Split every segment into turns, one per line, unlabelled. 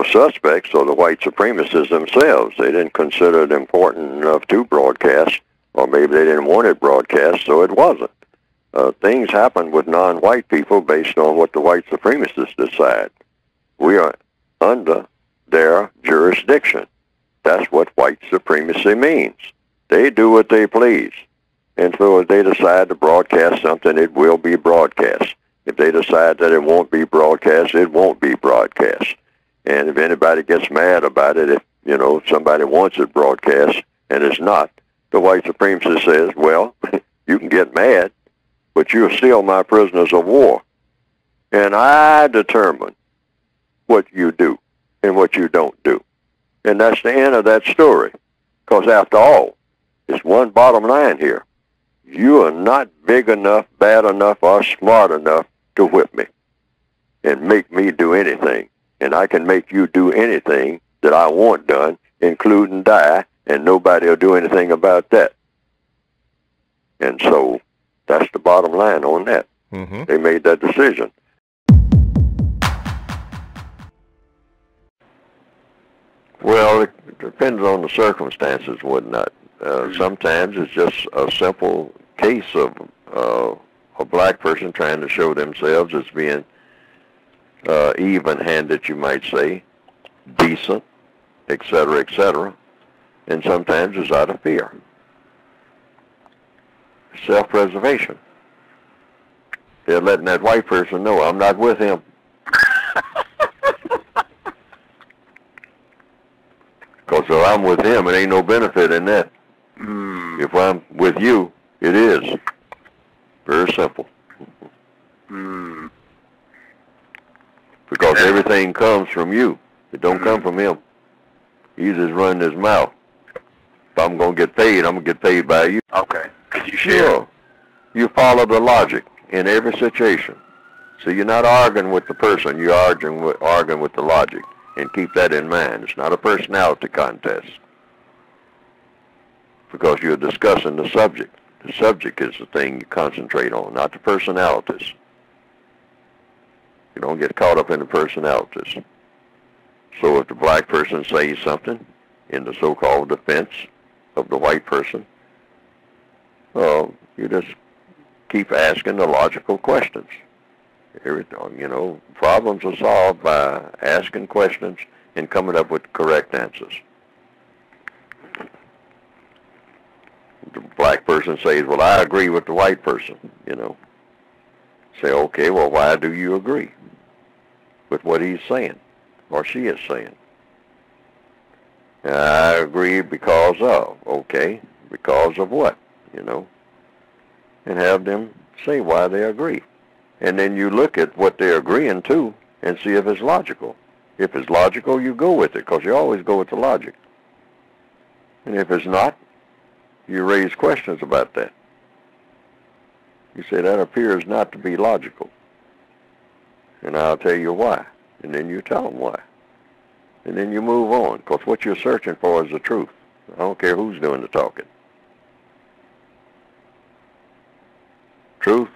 real suspects are the white supremacists themselves. They didn't consider it important enough to broadcast, or maybe they didn't want it broadcast, so it wasn't. Things happen with non-white people based on what the white supremacists decide. We are under their jurisdiction. That's what white supremacy means. They do what they please. And so if they decide to broadcast something, it will be broadcast. If they decide that it won't be broadcast, it won't be broadcast. And if anybody gets mad about it, if, you know, somebody wants it broadcast and it's not, the white supremacist says, well, you can get mad, but you're still my prisoners of war. And I determine what you do and what you don't do. And that's the end of that story. Because after all, it's one bottom line here. You are not big enough, bad enough, or smart enough to whip me and make me do anything. And I can make you do anything that I want done, including die, and nobody will do anything about that. And so that's the bottom line on that. Mm-hmm. They made that decision. Well, it depends on the circumstances and whatnot. Sometimes it's just a simple case of a black person trying to show themselves as being even-handed, you might say, decent, etc., etc. And sometimes it's out of fear. Self-preservation. They're letting that white person know, I'm not with him. Because if I'm with him, it ain't no benefit in that. If I'm with you, it is. Very simple. Because everything comes from you. It don't come from him. He's just running his mouth. If I'm going to get paid, I'm going to get paid by you.
Okay. Because you share.
Sure. You follow the logic in every situation. So you're not arguing with the person. You're arguing with the logic. And keep that in mind. It's not a personality contest. Because you're discussing the subject. The subject is the thing you concentrate on, not the personalities. You don't get caught up in the personalities. So if the black person says something in the so-called defense of the white person, you just keep asking the logical questions. You know, problems are solved by asking questions and coming up with correct answers. The black person says, well, I agree with the white person, you know. Say, okay, well, why do you agree with what he's saying or she is saying? I agree because of, okay, because of what, you know, and have them say why they agree. And then you look at what they're agreeing to and see if it's logical. If it's logical, you go with it, because you always go with the logic. And if it's not, you raise questions about that. You say, that appears not to be logical. And I'll tell you why. And then you tell them why. And then you move on, because what you're searching for is the truth. I don't care who's doing the talking. Truth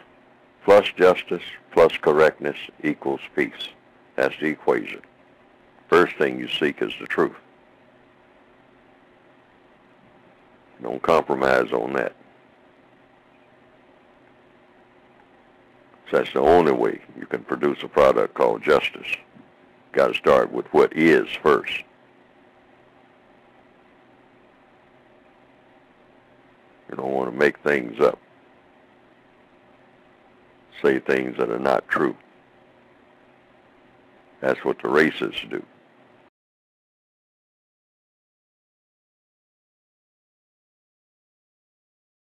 plus justice plus correctness equals peace. That's the equation. First thing you seek is the truth. Don't compromise on that. So that's the only way you can produce a product called justice. Got to start with what is first. You don't want to make things up. Say things that are not true. That's what the racists do.